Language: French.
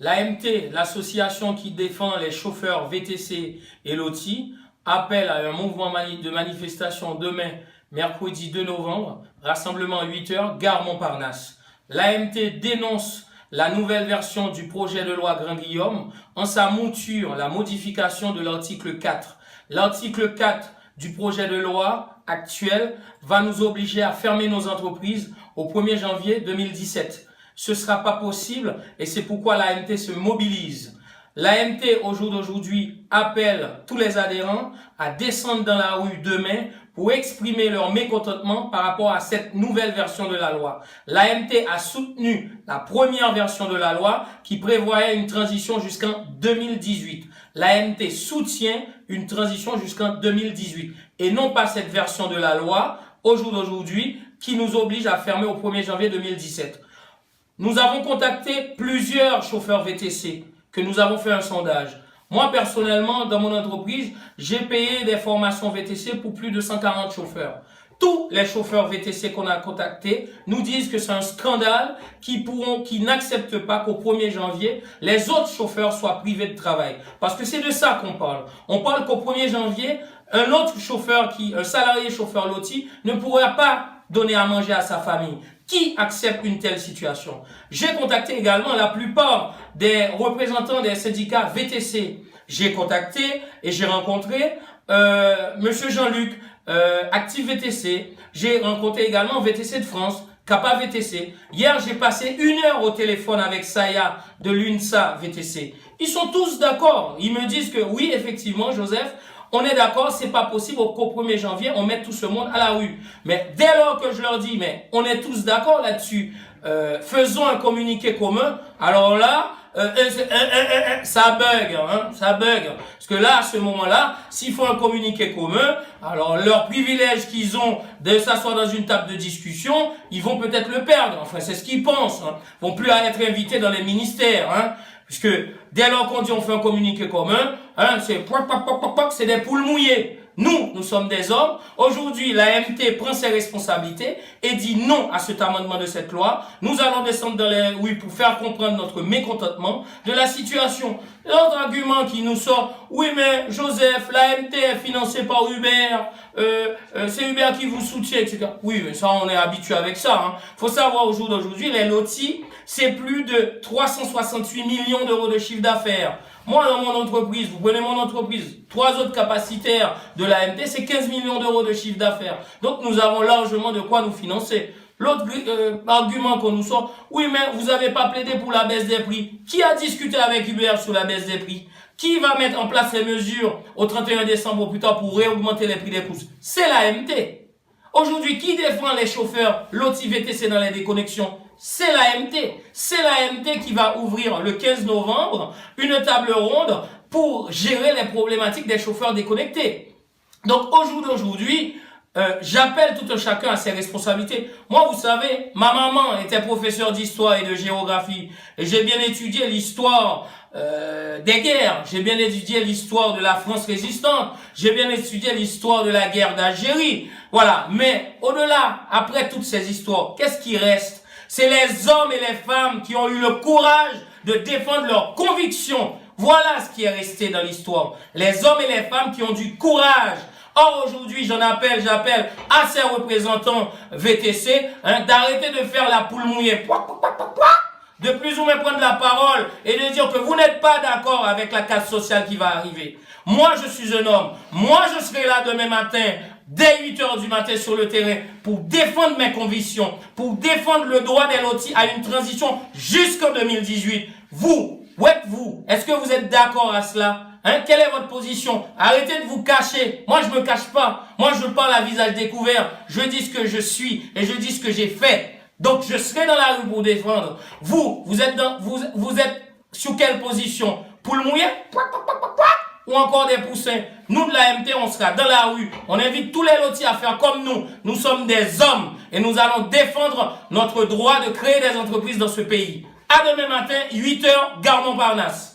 L'AMT, l'association qui défend les chauffeurs VTC et LOTI, appelle à un mouvement de manifestation demain, mercredi 2 novembre, rassemblement à 8 h, gare Montparnasse. L'AMT dénonce la nouvelle version du projet de loi Grand-Guillaume en sa mouture, la modification de l'article 4. L'article 4 du projet de loi actuel va nous obliger à fermer nos entreprises au 1er janvier 2017. Ce ne sera pas possible et c'est pourquoi l'AMT se mobilise. L'AMT, au jour d'aujourd'hui, appelle tous les adhérents à descendre dans la rue demain pour exprimer leur mécontentement par rapport à cette nouvelle version de la loi. L'AMT a soutenu la première version de la loi qui prévoyait une transition jusqu'en 2018. L'AMT soutient une transition jusqu'en 2018 et non pas cette version de la loi, au jour d'aujourd'hui, qui nous oblige à fermer au 1er janvier 2017. Nous avons contacté plusieurs chauffeurs VTC, que nous avons fait un sondage. Moi, personnellement, dans mon entreprise, j'ai payé des formations VTC pour plus de 140 chauffeurs. Tous les chauffeurs VTC qu'on a contactés nous disent que c'est un scandale qui n'acceptent pas qu'au 1er janvier, les autres chauffeurs soient privés de travail. Parce que c'est de ça qu'on parle. On parle qu'au 1er janvier, un autre chauffeur un salarié chauffeur loti ne pourra pas donner à manger à sa famille. Qui accepte une telle situation? J'ai contacté également la plupart des représentants des syndicats VTC. J'ai contacté et j'ai rencontré Monsieur Jean-Luc, Active VTC. J'ai rencontré également VTC de France, Kappa VTC. Hier, j'ai passé 1 heure au téléphone avec Saya de l'UNSA VTC. Ils sont tous d'accord. Ils me disent que oui, effectivement, Joseph, on est d'accord, c'est pas possible qu'au 1er janvier, on mette tout ce monde à la rue. Mais dès lors que je leur dis, mais on est tous d'accord là-dessus, faisons un communiqué commun, alors là, ça bug, hein, ça bug. Parce que là, à ce moment-là, s'il faut un communiqué commun, alors leur privilège qu'ils ont de s'asseoir dans une table de discussion, ils vont peut-être le perdre. Enfin, c'est ce qu'ils pensent. Hein. Ils vont plus être invités dans les ministères, hein. Puisque dès lors qu'on dit on fait un communiqué commun, hein, c'est des poules mouillées. Nous sommes des hommes. Aujourd'hui, l'AMT prend ses responsabilités et dit non à cet amendement de cette loi. Nous allons descendre dans les rues pour faire comprendre notre mécontentement de la situation. L'autre argument qui nous sort, oui mais Joseph, l'AMT est financé par Uber, c'est Uber qui vous soutient, etc. Oui, mais ça on est habitué avec ça. Hein. Faut savoir au jour d'aujourd'hui, les lotis, c'est plus de 368 millions d'euros de chiffre d'affaires. Moi, dans mon entreprise, vous prenez mon entreprise, 3 autres capacitaires de l'AMT, c'est 15 millions d'euros de chiffre d'affaires. Donc, nous avons largement de quoi nous financer. L'autre argument qu'on nous sort, oui, mais vous n'avez pas plaidé pour la baisse des prix. Qui a discuté avec Uber sur la baisse des prix? Qui va mettre en place les mesures au 31 décembre ou plus tard pour réaugmenter les prix des courses? C'est l'AMT. Aujourd'hui, qui défend les chauffeurs LOTI VTC dans les déconnexions? C'est l'AMT. C'est l'AMT qui va ouvrir le 15 novembre une table ronde pour gérer les problématiques des chauffeurs déconnectés. Donc, au jour d'aujourd'hui, j'appelle tout un chacun à ses responsabilités. Moi, vous savez, ma maman était professeure d'histoire et de géographie. Et j'ai bien étudié l'histoire des guerres. J'ai bien étudié l'histoire de la France résistante. J'ai bien étudié l'histoire de la guerre d'Algérie. Voilà. Mais au-delà, après toutes ces histoires, qu'est-ce qui reste? C'est les hommes et les femmes qui ont eu le courage de défendre leurs convictions. Voilà ce qui est resté dans l'histoire. Les hommes et les femmes qui ont du courage. Or, aujourd'hui, j'appelle à ces représentants VTC d'arrêter de faire la poule mouillée. De plus ou moins prendre la parole et de dire que vous n'êtes pas d'accord avec la casse sociale qui va arriver. Moi, je suis un homme. Moi, je serai là demain matin, dès 8 h du matin sur le terrain, pour défendre mes convictions, pour défendre le droit des lotis à une transition jusqu'en 2018. Vous, où êtes-vous? Est-ce que vous êtes d'accord à cela? Quelle est votre position? Arrêtez de vous cacher. Moi, je me cache pas. Moi, je parle à visage découvert. Je dis ce que je suis et je dis ce que j'ai fait. Donc, je serai dans la rue pour défendre. Vous êtes sur quelle position? Poule mouillée? Ou encore des poussins? Nous, de l'AMT, on sera dans la rue. On invite tous les lotis à faire comme nous. Nous sommes des hommes et nous allons défendre notre droit de créer des entreprises dans ce pays. À demain matin, 8 h, gare Montparnasse.